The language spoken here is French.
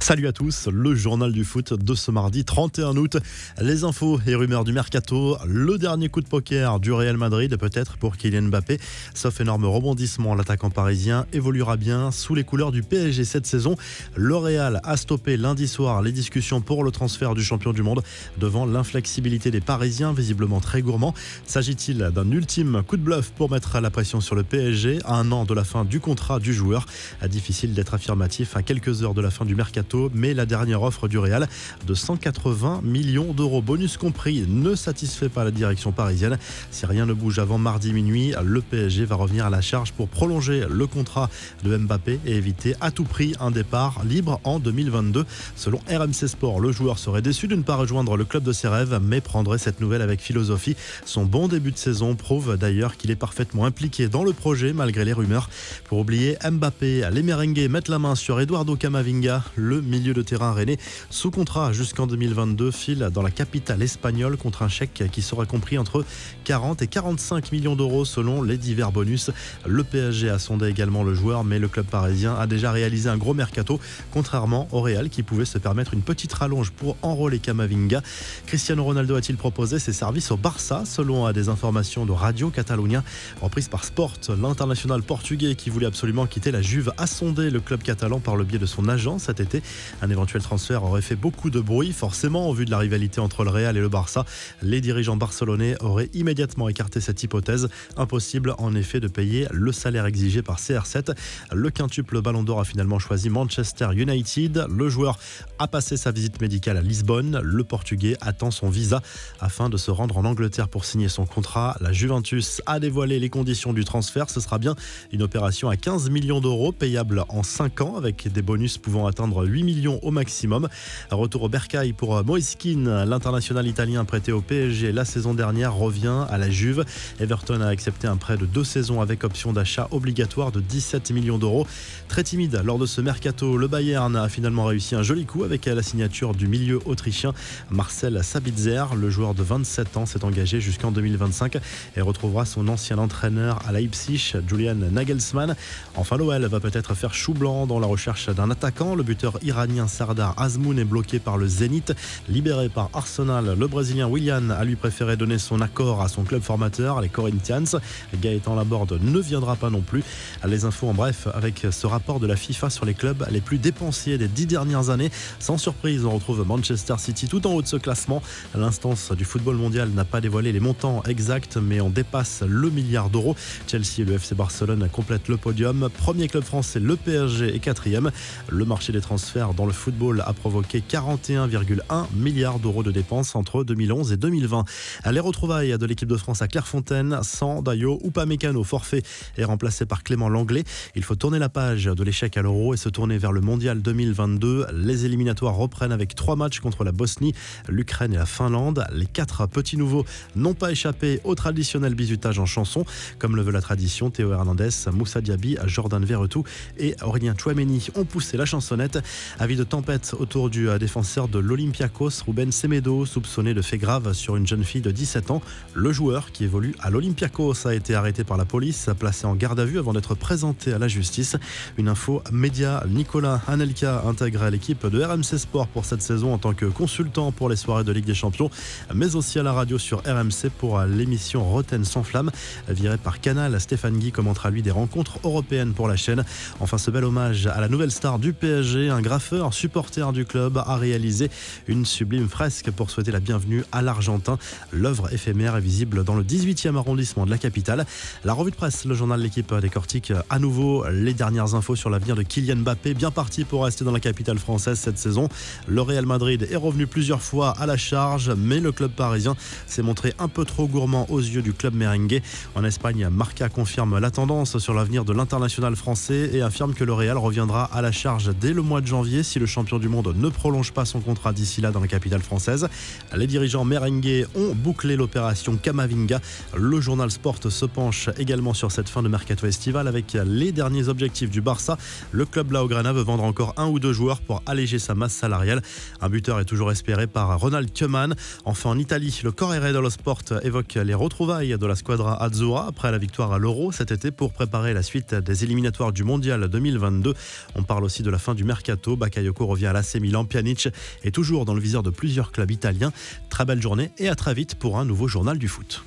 Salut à tous, le journal du foot de ce mardi 31 août. Les infos et rumeurs du mercato, le dernier coup de poker du Real Madrid peut-être pour Kylian Mbappé. Sauf énorme rebondissement, l'attaquant parisien évoluera bien sous les couleurs du PSG cette saison. Le Real a stoppé lundi soir les discussions pour le transfert du champion du monde devant l'inflexibilité des Parisiens, visiblement très gourmands. S'agit-il d'un ultime coup de bluff pour mettre la pression sur le PSG à un an de la fin du contrat du joueur? Difficile d'être affirmatif à quelques heures de la fin du mercato, mais la dernière offre du Real de 180 millions d'euros, bonus compris, ne satisfait pas la direction parisienne. Si rien ne bouge avant mardi minuit, le PSG va revenir à la charge pour prolonger le contrat de Mbappé et éviter à tout prix un départ libre en 2022. Selon RMC Sport, le joueur serait déçu de ne pas rejoindre le club de ses rêves, mais prendrait cette nouvelle avec philosophie. Son bon début de saison prouve d'ailleurs qu'il est parfaitement impliqué dans le projet malgré les rumeurs. Pour oublier Mbappé, les merengues mettent la main sur Eduardo Camavinga. Le milieu de terrain rennais, sous contrat jusqu'en 2022, file dans la capitale espagnole contre un chèque qui sera compris entre 40 et 45 millions d'euros selon les divers bonus. Le PSG a sondé également le joueur, mais le club parisien a déjà réalisé un gros mercato, contrairement au Real qui pouvait se permettre une petite rallonge pour enrôler Camavinga. Cristiano Ronaldo a-t-il proposé ses services au Barça selon des informations de Radio Catalunya reprises par Sport? L'international portugais qui voulait absolument quitter la Juve a sondé le club catalan par le biais de son agent cet été. Un éventuel transfert aurait fait beaucoup de bruit, forcément, au vu de la rivalité entre le Real et le Barça. Les dirigeants barcelonais auraient immédiatement écarté cette hypothèse. Impossible, en effet, de payer le salaire exigé par CR7. Le quintuple Ballon d'Or a finalement choisi Manchester United. Le joueur a passé sa visite médicale à Lisbonne. Le Portugais attend son visa afin de se rendre en Angleterre pour signer son contrat. La Juventus a dévoilé les conditions du transfert. Ce sera bien une opération à 15 millions d'euros, payable en 5 ans, avec des bonus pouvant atteindre 8 millions au maximum. Retour au bercail pour Moise Kean, l'international italien prêté au PSG la saison dernière revient à la Juve. Everton a accepté un prêt de 2 saisons avec option d'achat obligatoire de 17 millions d'euros. Très timide lors de ce mercato, le Bayern a finalement réussi un joli coup avec la signature du milieu autrichien Marcel Sabitzer. Le joueur de 27 ans s'est engagé jusqu'en 2025 et retrouvera son ancien entraîneur à Leipzig, Julian Nagelsmann. Enfin, l'OL va peut-être faire chou blanc dans la recherche d'un attaquant. Le buteur iranien Sardar Azmoun est bloqué par le Zénith. Libéré par Arsenal, le Brésilien Willian a lui préféré donner son accord à son club formateur, les Corinthians. Gaëtan Laborde ne viendra pas non plus. Les infos en bref avec ce rapport de la FIFA sur les clubs les plus dépensiers des 10 dernières années. Sans surprise, on retrouve Manchester City tout en haut de ce classement. L'instance du football mondial n'a pas dévoilé les montants exacts, mais on dépasse le milliard d'euros. Chelsea et le FC Barcelone complètent le podium. Premier club français, le PSG est 4e. Le marché des transferts dans le football a provoqué 41,1 milliards d'euros de dépenses entre 2011 et 2020. Les retrouvailles de l'équipe de France à Clairefontaine, sans Dayo Upamecano, forfait, est remplacé par Clément Langlais. Il faut tourner la page de l'échec à l'Euro et se tourner vers le Mondial 2022. Les éliminatoires reprennent avec 3 matchs contre la Bosnie, l'Ukraine et la Finlande. Les 4 petits nouveaux n'ont pas échappé au traditionnel bizutage en chanson. Comme le veut la tradition, Théo Hernandez, Moussa Diaby, Jordan Verretou et Aurélien Tchouaméni ont poussé la chansonnette. Avis de tempête autour du défenseur de l'Olympiakos, Ruben Semedo, soupçonné de faits graves sur une jeune fille de 17 ans. Le joueur qui évolue à l'Olympiakos a été arrêté par la police, placé en garde à vue avant d'être présenté à la justice. Une info média, Nicolas Anelka intègre l'équipe de RMC Sport pour cette saison en tant que consultant pour les soirées de Ligue des Champions, mais aussi à la radio sur RMC pour l'émission Roten sans flamme. Viré par Canal, Stéphane Guy commentera lui des rencontres européennes pour la chaîne. Enfin, ce bel hommage à la nouvelle star du PSG, un graffeur supporter du club a réalisé une sublime fresque pour souhaiter la bienvenue à l'Argentin. L'œuvre éphémère est visible dans le 18e arrondissement de la capitale. La revue de presse, le journal L'Équipe décortique à nouveau les dernières infos sur l'avenir de Kylian Mbappé, bien parti pour rester dans la capitale française cette saison. Le Real Madrid est revenu plusieurs fois à la charge, mais le club parisien s'est montré un peu trop gourmand aux yeux du club merengue. En Espagne, Marca confirme la tendance sur l'avenir de l'international français et affirme que le Real reviendra à la charge dès le mois de janvier si le champion du monde ne prolonge pas son contrat d'ici là dans la capitale française. Les dirigeants merengues ont bouclé l'opération Camavinga. Le journal Sport se penche également sur cette fin de mercato estival avec les derniers objectifs du Barça. Le club Blaugrana veut vendre encore 1 ou 2 joueurs pour alléger sa masse salariale. Un buteur est toujours espéré par Ronald Koeman. Enfin, en Italie, le Corriere dello Sport évoque les retrouvailles de la squadra Azzurra après la victoire à l'Euro cet été pour préparer la suite des éliminatoires du Mondial 2022. On parle aussi de la fin du mercato. Calcio. Bakayoko revient à l'AC Milan. Pjanic est toujours dans le viseur de plusieurs clubs italiens. Très belle journée et à très vite pour un nouveau journal du foot.